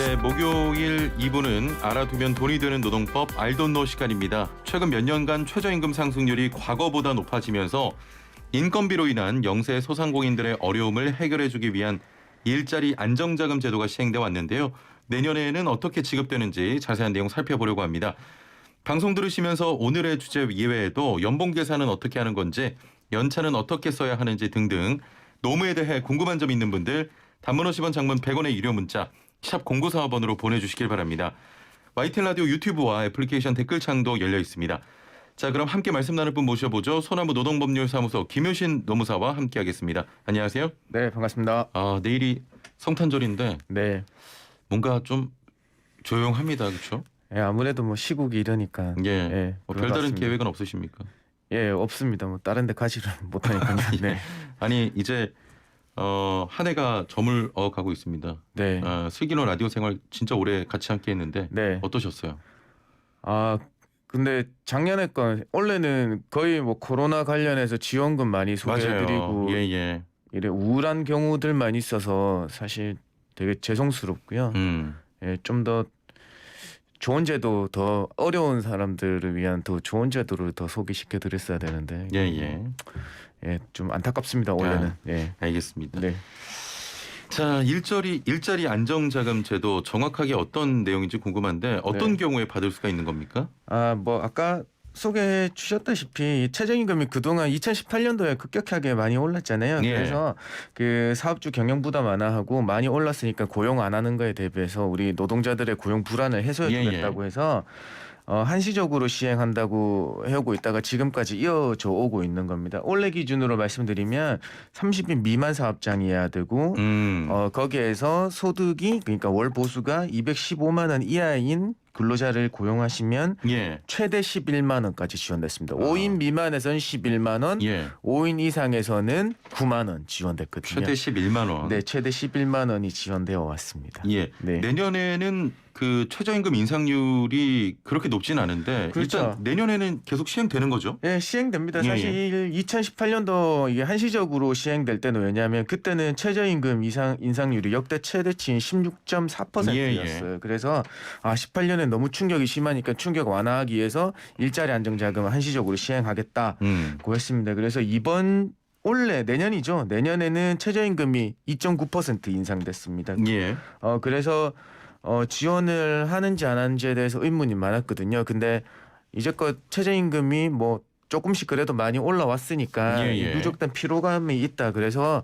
네, 목요일 2부는 알아두면 돈이 되는 노동법 알돈노 시간입니다. 최근 몇 년간 최저임금 상승률이 과거보다 높아지면서 인건비로 인한 영세 소상공인들의 어려움을 해결해주기 위한 일자리 안정자금 제도가 시행돼 왔는데요. 내년에는 어떻게 지급되는지 자세한 내용 살펴보려고 합니다. 방송 들으시면서 오늘의 주제 이외에도 연봉 계산은 어떻게 하는 건지, 연차는 어떻게 써야 하는지 등등 노무에 대해 궁금한 점 있는 분들 단문 50원, 장문 100원의 유료 문자 샵 0945번으로 보내주시길 바랍니다. YTN 라디오 유튜브와 애플리케이션 댓글창도 열려 있습니다. 자, 그럼 함께 말씀 나눌 분 모셔보죠. 소나무 노동법률사무소 김효신 노무사와 함께하겠습니다. 안녕하세요. 네, 반갑습니다. 내일이 성탄절인데 네. 뭔가 좀 조용합니다, 그렇죠? 예, 아무래도 뭐 시국이 이러니까. 예. 뭐 그런 것 별다른 같습니다. 계획은 없으십니까? 예, 없습니다. 뭐 다른 데 가지를 못하니까요. 네. 아니 이제 한 해가 저물어 가고 있습니다. 네. 슬기로운 라디오 생활 진짜 오래 같이 함께했는데 네. 어떠셨어요? 근데 작년에 건 원래는 거의 뭐 코로나 관련해서 지원금 많이 소개해드리고 맞아요. 예. 이래 우울한 경우들만 있어서 사실 되게 죄송스럽고요. 예, 좀 더 좋은 제도, 더 어려운 사람들을 위한 더 좋은 제도를 더 소개시켜 드렸어야 되는데. 예, 좀 안타깝습니다. 올해는. 예. 알겠습니다. 네. 자, 일자리 안정자금 제도 정확하게 어떤 내용인지 궁금한데 어떤 경우에 받을 수가 있는 겁니까? 뭐 아까 소개해 주셨다시피 최저임금이 그동안 2018년도에 급격하게 많이 올랐잖아요. 예. 그래서 그 사업주 경영 부담 완화하고 많이 올랐으니까 고용 안 하는 거에 대비해서 우리 노동자들의 고용 불안을 해소해 주겠다고 해서 한시적으로 시행한다고 해오고 있다가 지금까지 이어져 오고 있는 겁니다. 올해 기준으로 말씀드리면 30인 미만 사업장이어야 되고 거기에서 소득이 그러니까 월 보수가 215만 원 이하인 근로자를 고용하시면 최대 11만 원까지 지원됐습니다. 5인 미만에서는 11만 원, 5인 이상에서는 9만 원 지원됐거든요. 최대 11만 원. 네, 최대 11만 원이 지원되어 왔습니다. 예. 네. 내년에는 그 최저임금 인상률이 그렇게 높진 않은데 그렇죠. 일단 내년에는 계속 시행되는 거죠? 네, 시행됩니다. 사실 2018년도 이게 한시적으로 시행될 때는 왜냐하면 그때는 최저임금 인상률이 역대 최대치인 16.4%였어요. 그래서 18년에 너무 충격이 심하니까 충격 완화하기 위해서 일자리 안정자금을 한시적으로 시행하겠다고 했습니다. 그래서 올해 내년이죠. 내년에는 최저임금이 2.9% 인상됐습니다. 그래서 지원을 하는지 안 하는지에 대해서 의문이 많았거든요. 근데 이제껏 최저임금이 뭐 조금씩 그래도 많이 올라왔으니까 누적된 피로감이 있다. 그래서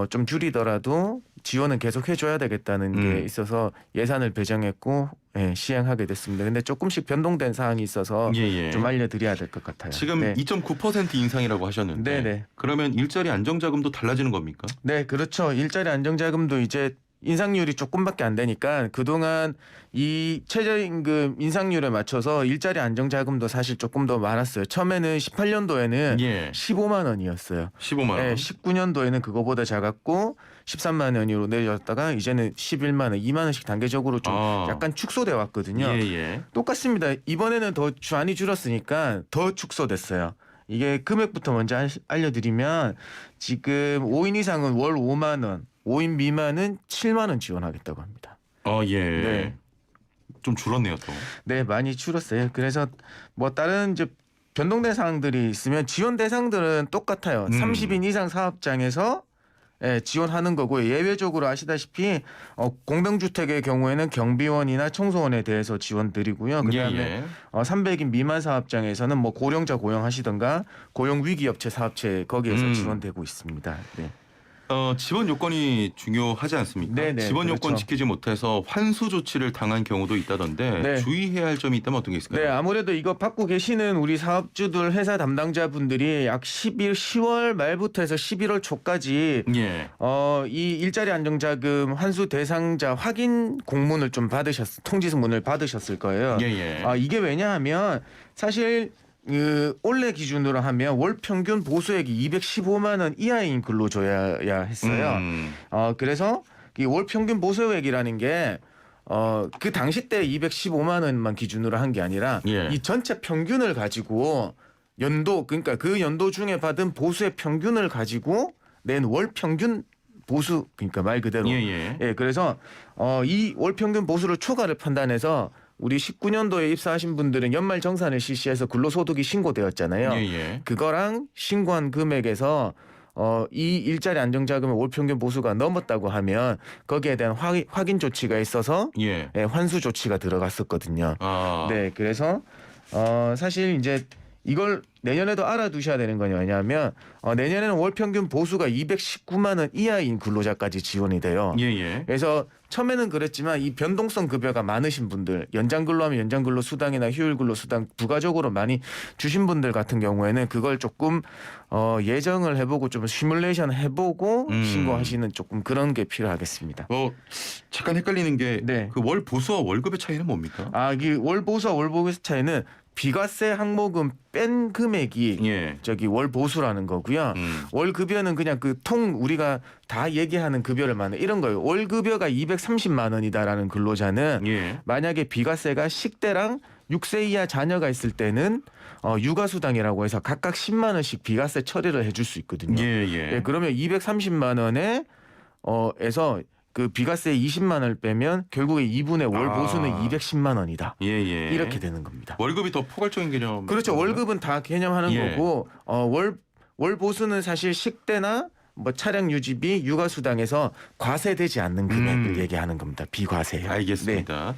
좀 줄이더라도 지원은 계속 해줘야 되겠다는 게 있어서 예산을 배정했고 시행하게 됐습니다. 근데 조금씩 변동된 사항이 있어서 좀 알려드려야 될 것 같아요. 지금 2.9% 인상이라고 하셨는데 그러면 일자리 안정자금도 달라지는 겁니까? 네, 그렇죠. 일자리 안정자금도 이제 인상률이 조금밖에 안 되니까 그동안 이 최저임금 인상률에 맞춰서 일자리 안정자금도 사실 조금 더 많았어요. 처음에는 18년도에는 15만 원이었어요. 15만 원. 19년도에는 그거보다 작았고 13만 원으로 내려졌다가 이제는 11만 원, 2만 원씩 단계적으로 좀 약간 축소돼 왔거든요. 똑같습니다. 이번에는 더 많이 줄었으니까 더 축소됐어요. 이게 금액부터 먼저 알려드리면 지금 5인 이상은 월 5만 원, 5인 미만은 7만 원 지원하겠다고 합니다. 네. 좀 줄었네요, 또. 네, 많이 줄었어요. 그래서 뭐 다른 이제 변동된 사항들이 있으면 지원 대상들은 똑같아요. 30인 이상 사업장에서 지원하는 거고 예외적으로 아시다시피 공동주택의 경우에는 경비원이나 청소원에 대해서 지원 드리고요. 그다음에 300인 미만 사업장에서는 뭐 고령자 고용하시던가 고용위기업체 사업체 거기에서 지원되고 있습니다. 네. 지원 요건이 중요하지 않습니까? 네네, 지원 요건 그렇죠. 지키지 못해서 환수 조치를 당한 경우도 있다던데 주의해야 할 점이 있다면 어떤 게 있을까요? 네, 아무래도 이거 받고 계시는 우리 사업주들 회사 담당자분들이 약 10월 말부터 해서 11월 초까지 이 일자리 안정자금 환수 대상자 확인 공문을 좀 통지문을 받으셨을 거예요. 이게 왜냐하면 사실 올해 기준으로 하면 월 평균 보수액이 215만 원 이하인 근로자여야 했어요. 그래서 이 월 평균 보수액이라는 게 그 당시 때 215만 원만 기준으로 한 게 아니라 이 전체 평균을 가지고 그러니까 그 연도 중에 받은 보수의 평균을 가지고 낸 월 평균 보수 그러니까 말 그대로 예, 그래서 이 월 평균 보수를 초과를 판단해서 우리 19년도에 입사하신 분들은 연말 정산을 실시해서 근로소득이 신고되었잖아요. 그거랑 신고한 금액에서 이 일자리 안정자금의 월 평균 보수가 넘었다고 하면 거기에 대한 확인 조치가 있어서 예, 환수 조치가 들어갔었거든요. 네, 그래서 사실 이제 이걸 내년에도 알아두셔야 되는 건 뭐냐면 내년에는 월 평균 보수가 219만 원 이하인 근로자까지 지원이 돼요. 그래서 처음에는 그랬지만 이 변동성 급여가 많으신 분들, 연장 근로하면 연장 근로 수당이나 휴일 근로 수당 부가적으로 많이 주신 분들 같은 경우에는 그걸 조금 예정을 해보고 좀 시뮬레이션 해보고 신고하시는 조금 그런 게 필요하겠습니다. 잠깐 헷갈리는 게 그 월 보수와 월급의 차이는 뭡니까? 이 월 보수와 월 보수의 차이는 비과세 항목은 뺀 금액이 저기 월 보수라는 거고요. 월 급여는 그냥 그 우리가 다 얘기하는 급여를 말하는 이런 거예요. 월 급여가 230만 원이다라는 근로자는 만약에 비과세가 10대랑 6세 이하 자녀가 있을 때는 육아수당이라고 해서 각각 10만 원씩 비과세 처리를 해줄 수 있거든요. 그러면 230만 원에 에서 그 비과세 20만 원을 빼면 결국에 2분의 월 보수는 210만 원이다. 이렇게 되는 겁니다. 월급이 더 포괄적인 개념. 그렇죠. 월급은 다 개념하는 거고 월 보수는 사실 식대나 뭐 차량 유지비, 육아수당에서 과세되지 않는 금액을 얘기하는 겁니다. 비과세요. 알겠습니다.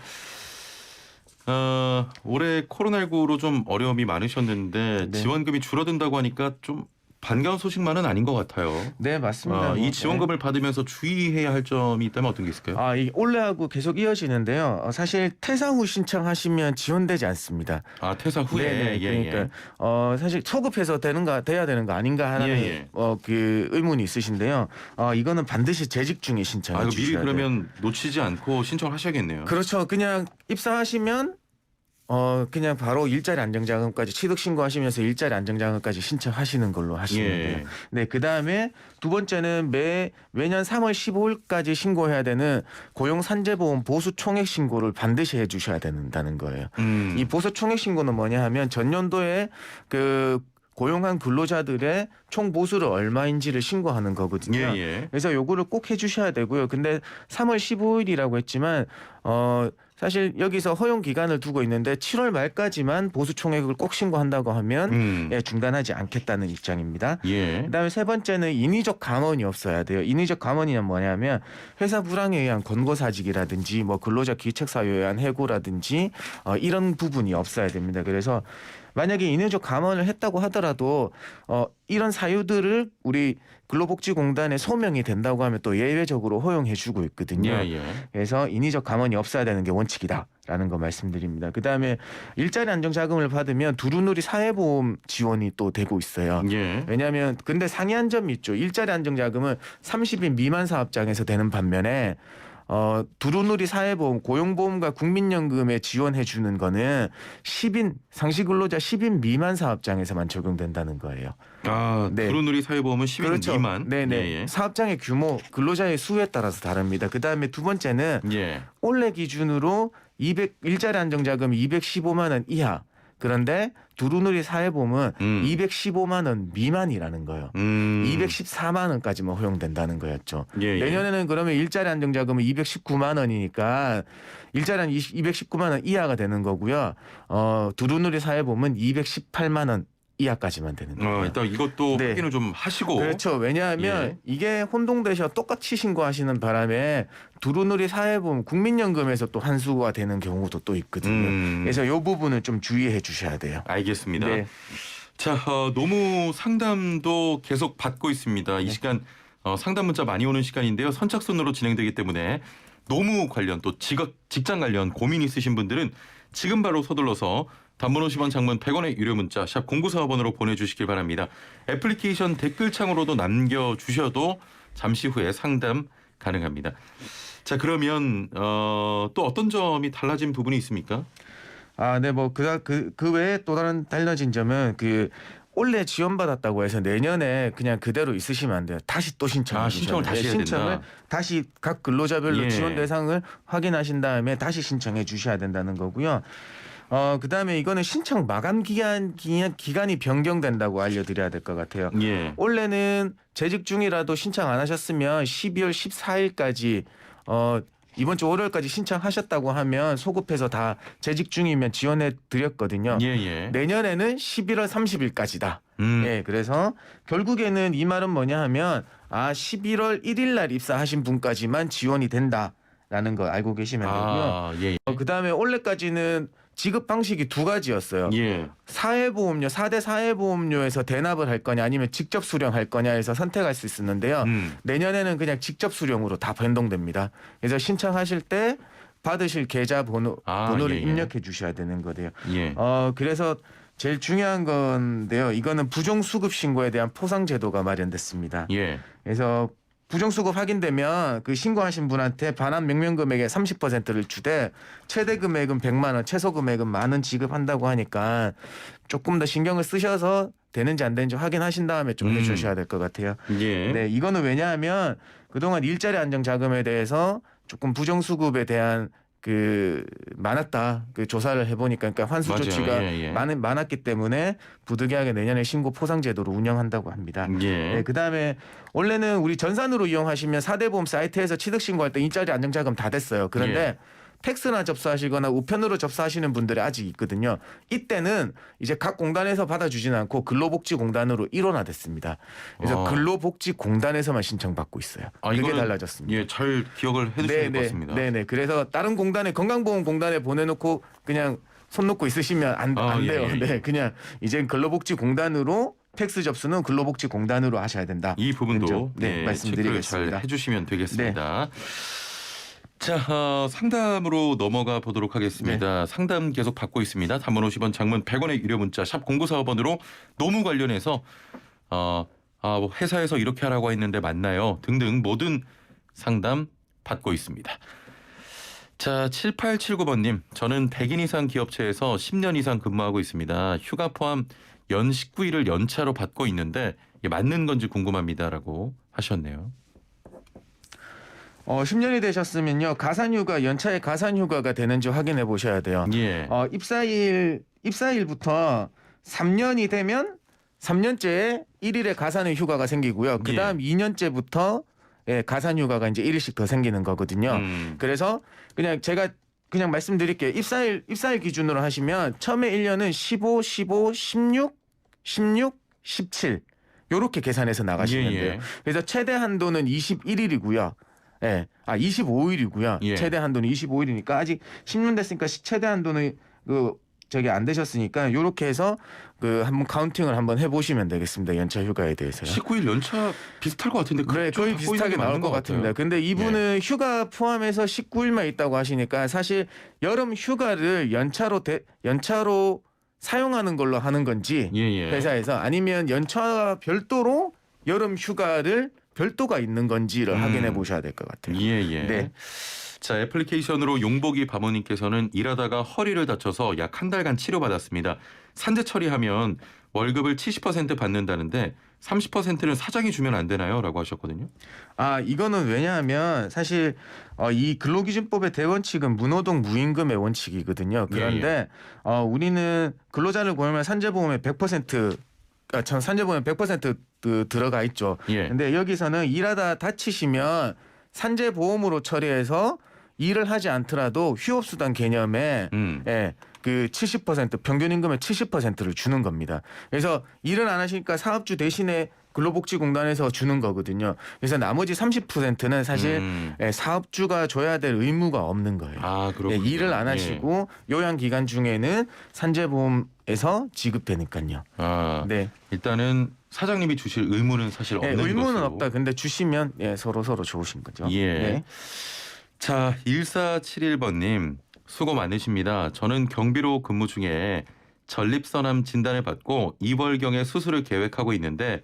올해 코로나19로 좀 어려움이 많으셨는데 지원금이 줄어든다고 하니까 좀 반가운 소식만은 아닌 것 같아요. 네, 맞습니다. 이 지원금을 받으면서 주의해야 할 점이 있다면 어떤 게 있을까요? 이 올해하고 계속 이어지는데요. 사실 퇴사 후 신청하시면 지원되지 않습니다. 퇴사 후에. 그러니까 사실 초급해서 돼야 되는 거 아닌가 하는 그 의문이 있으신데요. 이거는 반드시 재직 중에 신청해 주셔야 돼요. 미리 그러면 놓치지 않고 신청을 하셔야겠네요. 그렇죠. 그냥 입사하시면 그냥 바로 일자리 안정자금까지 취득 신고하시면서 일자리 안정자금까지 신청하시는 걸로 하시면 돼요. 네, 그 다음에 두 번째는 매년 3월 15일까지 신고해야 되는 고용산재보험 보수 총액 신고를 반드시 해주셔야 된다는 거예요. 이 보수 총액 신고는 뭐냐 하면 전년도에 그 고용한 근로자들의 총 보수를 얼마인지를 신고하는 거거든요. 그래서 요거를 꼭 해주셔야 되고요. 근데 3월 15일이라고 했지만 사실 여기서 허용 기간을 두고 있는데 7월 말까지만 보수 총액을 꼭 신고한다고 하면 중단하지 않겠다는 입장입니다. 그다음에 세 번째는 인위적 감원이 없어야 돼요. 인위적 감원이란 뭐냐면 회사 불황에 의한 권고사직이라든지 뭐 근로자 기책사유에 의한 해고라든지 이런 부분이 없어야 됩니다. 그래서 만약에 인위적 감원을 했다고 하더라도 이런 사유들을 우리 근로복지공단에 소명이 된다고 하면 또 예외적으로 허용해주고 있거든요. 그래서 인위적 감원이 없어야 되는 게 원칙이다라는 거 말씀드립니다. 그다음에 일자리 안정자금을 받으면 두루누리 사회보험 지원이 또 되고 있어요. 왜냐하면 근데 상이한 점이 있죠. 일자리 안정자금은 30인 미만 사업장에서 되는 반면에 두루누리 사회보험, 고용보험과 국민연금에 지원해 주는 거는 10인 상시근로자 10인 미만 사업장에서만 적용된다는 거예요. 두루누리 사회보험은 10인 미만. 네네. 사업장의 규모, 근로자의 수에 따라서 다릅니다. 그 다음에 두 번째는 올해 기준으로 일자리 안정자금 215만 원 이하. 그런데 두루누리 사회보험은 215만 원 미만이라는 거예요. 214만 원까지만 허용된다는 거였죠. 내년에는 그러면 일자리 안정자금은 219만 원이니까 일자리 219만 원 이하가 되는 거고요. 두루누리 사회보험은 218만 원 이하까지만 되는 거예요. 일단 이것도 확인을 좀 하시고. 그렇죠. 왜냐하면 이게 혼동되셔 똑같이 신고하시는 바람에 두루누리 사회보험 국민연금에서 또 환수가 되는 경우도 또 있거든요. 그래서 이 부분을 좀 주의해 주셔야 돼요. 알겠습니다. 자, 노무 상담도 계속 받고 있습니다. 이 시간 상담 문자 많이 오는 시간인데요. 선착순으로 진행되기 때문에 노무 관련 또 직장 관련 고민 있으신 분들은 지금 바로 서둘러서 단문 50원, 장문 100원의 유료 문자 샵 0945번으로 보내주시길 바랍니다. 애플리케이션 댓글창으로도 남겨주셔도 잠시 후에 상담 가능합니다. 자, 그러면 또 어떤 점이 달라진 부분이 있습니까? 뭐 그 외에 또 다른 달라진 점은 올해 지원받았다고 해서 내년에 그냥 그대로 있으시면 안 돼요. 다시 또 신청을 다시 해야 된다. 다시 각 근로자별로 지원 대상을 확인하신 다음에 다시 신청해 주셔야 된다는 거고요. 그다음에 이거는 신청 마감 기간이 변경된다고 알려드려야 될 것 같아요. 예. 원래는 재직 중이라도 신청 안 하셨으면 12월 14일까지 이번 주 월요일까지 신청하셨다고 하면 소급해서 다 재직 중이면 지원해 드렸거든요. 예. 내년에는 11월 30일까지다. 음. 예, 그래서 결국에는 이 말은 뭐냐 하면 11월 1일 날 입사하신 분까지만 지원이 된다라는 거 알고 계시면 되고요. 예. 그다음에 올해까지는 지급 방식이 두 가지였어요. 예. 사회보험료, 4대 사회보험료에서 대납을 할 거냐 아니면 직접 수령할 거냐 해서 선택할 수 있었는데요. 내년에는 그냥 직접 수령으로 다 변동됩니다. 그래서 신청하실 때 받으실 계좌 번호를 예. 입력해 주셔야 되는 거예요. 예. 그래서 제일 중요한 건데요. 이거는 부정수급 신고에 대한 포상 제도가 마련됐습니다. 예. 그래서 부정수급 확인되면 그 신고하신 분한테 반환 명령금액의 30%를 주되 최대 금액은 100만 원, 최소 금액은 10,000원 지급한다고 하니까 조금 더 신경을 쓰셔서 되는지 안 되는지 확인하신 다음에 좀 해주셔야 될 것 같아요. 예. 네, 이거는 왜냐하면 그동안 일자리 안정 자금에 대해서 조금 부정수급에 대한 많았다. 그 조사를 해보니까 그러니까 환수 맞아요. 조치가 예. 많았기 때문에 부득이하게 내년에 신고 포상 제도를 운영한다고 합니다. 예. 네, 그다음에 원래는 우리 전산으로 이용하시면 4대 보험 사이트에서 취득 신고할 때 일자리 안정 자금 다 됐어요. 그런데 팩스나 접수하시거나 우편으로 접수하시는 분들이 아직 있거든요. 이때는 이제 각 공단에서 받아주지는 않고 근로복지공단으로 일원화됐습니다. 그래서 근로복지공단에서만 신청받고 있어요. 그게 이거는 달라졌습니다. 예, 잘 기억을 해두셔야 될 것 같습니다. 네네. 그래서 다른 공단에 건강보험공단에 보내놓고 그냥 손 놓고 있으시면 안 돼요. 예. 네, 그냥 이제 근로복지공단으로 팩스 접수는 근로복지공단으로 하셔야 된다. 이 부분도 말씀드리겠습니다. 잘 해주시면 되겠습니다. 자, 상담으로 넘어가 보도록 하겠습니다. 상담 계속 받고 있습니다. 단문 50원, 장문 100원의 유료 문자 샵 0945번으로 노무 관련해서 뭐 회사에서 이렇게 하라고 했는데 맞나요? 등등 모든 상담 받고 있습니다. 자, 7879번님. 저는 100인 이상 기업체에서 10년 이상 근무하고 있습니다. 휴가 포함 연 19일을 연차로 받고 있는데 이게 맞는 건지 궁금합니다라고 하셨네요. 10년이 되셨으면요. 가산휴가 연차의 가산휴가가 되는지 확인해 보셔야 돼요. 예. 입사일부터 3년이 되면 3년째에 1일의 가산의 휴가가 생기고요. 그다음 2년째부터 가산휴가가 이제 1일씩 더 생기는 거거든요. 그래서 제가 말씀드릴게요. 입사일 기준으로 하시면 처음에 1년은 15, 15, 16, 17 요렇게 계산해서 나가시면 돼요. 그래서 최대 한도는 21일이고요. 25일이고요. 최대 한도는 25일이니까 아직 10년 됐으니까 최대 한도는 안 되셨으니까 요렇게 해서 한번 카운팅을 한번 해보시면 되겠습니다. 연차 휴가에 대해서요. 19일 연차 비슷할 것 같은데 네, 거의 비슷하게 나올 것 같습니다. 근데 이분은 휴가 포함해서 19일만 있다고 하시니까 사실 여름 휴가를 연차로 사용하는 걸로 하는 건지 회사에서 아니면 연차 별도로 여름 휴가를 별도가 있는 건지를 확인해 보셔야 될 것 같아요. 네. 자, 애플리케이션으로 용복이 바모님께서는 일하다가 허리를 다쳐서 약 한 달간 치료받았습니다. 산재 처리하면 월급을 70% 받는다는데 30%는 사장이 주면 안 되나요? 라고 하셨거든요. 이거는 왜냐하면 사실 이 근로기준법의 대원칙은 무노동 무임금의 원칙이거든요. 그런데 우리는 근로자를 고용하면 산재보험의 100% 산재보험에 100% 들어가 있죠. 근데 여기서는 일하다 다치시면 산재보험으로 처리해서 일을 하지 않더라도 휴업수당 개념에 그 70% 평균 임금의 70%를 주는 겁니다. 그래서 일은 안 하시니까 사업주 대신에 근로복지공단에서 주는 거거든요. 그래서 나머지 30%는 사실 사업주가 줘야 될 의무가 없는 거예요. 일을 안 하시고 요양 기간 중에는 산재보험에서 지급되니까요. 일단은 사장님이 주실 의무는 사실 없는 것으로. 의무는 없다. 근데 주시면 서로 좋으신 거죠. 자, 1471번님 수고 많으십니다. 저는 경비로 근무 중에 전립선암 진단을 받고 2월경에 수술을 계획하고 있는데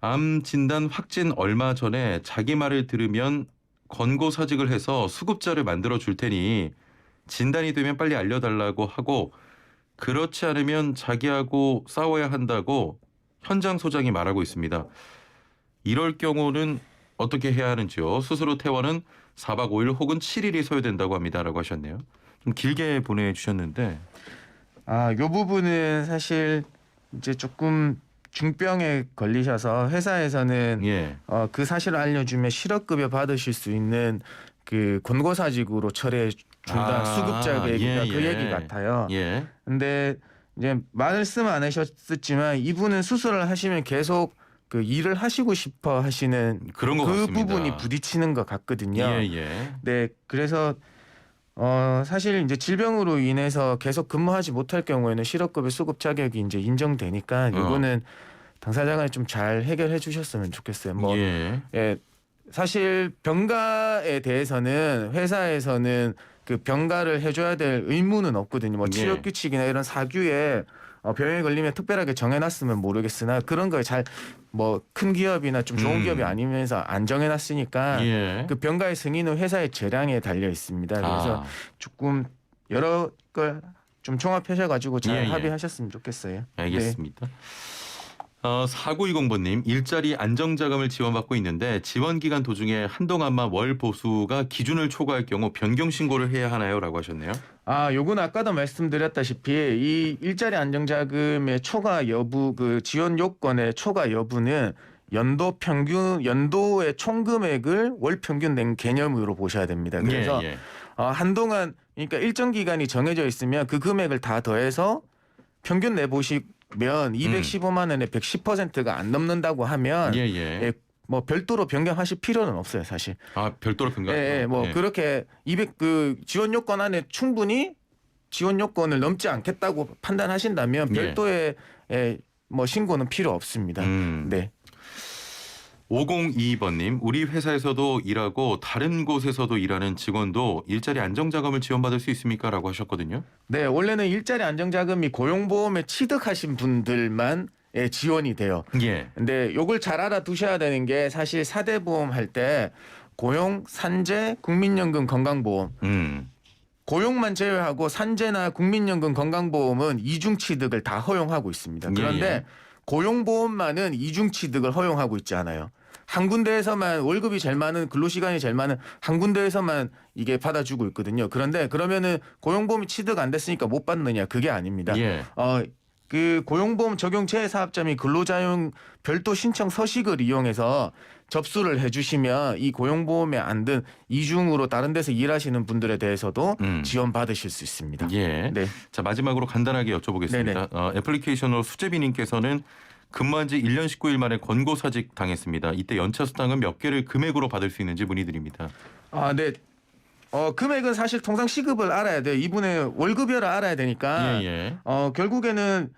암 진단 확진 얼마 전에 자기 말을 들으면 권고사직을 해서 수급자를 만들어 줄 테니 진단이 되면 빨리 알려달라고 하고 그렇지 않으면 자기하고 싸워야 한다고 현장 소장이 말하고 있습니다. 이럴 경우는 어떻게 해야 하는지요? 수술 후 퇴원은 4박 5일 혹은 7일이 소요된다고 합니다라고 하셨네요. 좀 길게 보내주셨는데. 요 부분은 사실 이제 조금 중병에 걸리셔서 회사에서는 예. 그 사실을 알려주면 실업급여 받으실 수 있는 그 권고사직으로 처리해 준다 수급자 얘기가 그 얘기 같아요. 예. 근데 이제 말씀 안 하셨지만 이분은 수술을 하시면 계속 그 일을 하시고 싶어 하시는 그런 것 그 같습니다. 부분이 부딪히는 것 같거든요. 예. 네, 그래서 사실 이제 질병으로 인해서 계속 근무하지 못할 경우에는 실업급여 수급 자격이 이제 인정되니까 이거는 당사자가 좀 잘 해결해 주셨으면 좋겠어요. 뭐 예. 사실 병가에 대해서는 회사에서는 그 병가를 해줘야 될 의무는 없거든요. 뭐 치료 규칙이나 이런 사규에 병에 걸리면 특별하게 정해놨으면 모르겠으나 그런 걸 잘 뭐 큰 기업이나 좀 좋은 기업이 아니면서 안 정해놨으니까 그 병가의 승인은 회사의 재량에 달려 있습니다. 그래서 조금 여러 걸 좀 종합하셔가지고 잘 합의하셨으면 좋겠어요. 알겠습니다. 4920번님 일자리 안정자금을 지원받고 있는데 지원 기간 도중에 한동안만 월 보수가 기준을 초과할 경우 변경 신고를 해야 하나요?라고 하셨네요. 요건 아까도 말씀드렸다시피 이 일자리 안정자금의 초과 여부 그 지원 요건의 초과 여부는 연도의 총 금액을 월 평균 낸 개념으로 보셔야 됩니다. 그래서 한동안 그러니까 일정 기간이 정해져 있으면 그 금액을 다 더해서 평균 내보시면 215만 원에 110%가 안 넘는다고 하면 뭐 별도로 변경하실 필요는 없어요, 사실. 별도로 변경. 그렇게 그 지원 요건 안에 충분히 지원 요건을 넘지 않겠다고 판단하신다면 별도의 뭐 신고는 필요 없습니다. 네. 5022번님 우리 회사에서도 일하고 다른 곳에서도 일하는 직원도 일자리 안정자금을 지원받을 수 있습니까?라고 하셨거든요. 네, 원래는 일자리 안정자금이 고용보험에 취득하신 분들만 지원이 돼요. 근데 요걸 잘 알아두셔야 되는 게 사실 4대 보험 할 때 고용, 산재, 국민연금, 건강보험. 고용만 제외하고 산재나 국민연금, 건강보험은 이중 취득을 다 허용하고 있습니다. 그런데 고용보험만은 이중 취득을 허용하고 있지 않아요. 한 군데에서만 월급이 제일 많은 근로시간이 제일 많은 한 군데에서만 이게 받아주고 있거든요. 그런데 그러면은 고용보험이 취득 안 됐으니까 못 받느냐 그게 아닙니다. 그 고용보험 적용 재사업자 및 근로자용 별도 신청 서식을 이용해서 접수를 해주시면 이 고용보험에 안 든 이중으로 다른 데서 일하시는 분들에 대해서도 지원받으실 수 있습니다. 네. 자 마지막으로 간단하게 여쭤보겠습니다. 애플리케이션으로 수제비님께서는 근무한 지 1년 19일 만에 권고사직 당했습니다. 이때 연차수당은 몇 개를 금액으로 받을 수 있는지 문의드립니다. 네. 금액은 사실 통상 시급을 알아야 돼요. 이분의 월급여를 알아야 되니까 결국에는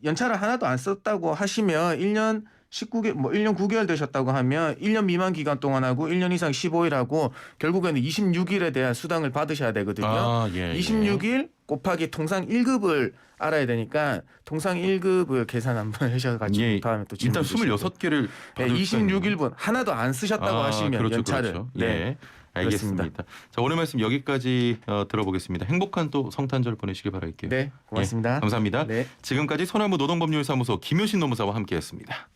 연차를 하나도 안 썼다고 하시면 1년 19개, 1년 9개월 되셨다고 하면 1년 미만 기간 동안 하고 1년 이상 15일 하고 결국에는 26일에 대한 수당을 받으셔야 되거든요. 26일 곱하기 통상 1급을 알아야 되니까 통상 1급을 계산 한번 하셔가지고 다음에 또 일단 26개를 26일분 하나도 안 쓰셨다고 하시면 연차를. 알겠습니다. 자 오늘 말씀 여기까지 들어보겠습니다. 행복한 또 성탄절 보내시길 바랄게요. 네, 고맙습니다. 감사합니다. 지금까지 소나무 노동법률사무소 김효신 노무사와 함께했습니다.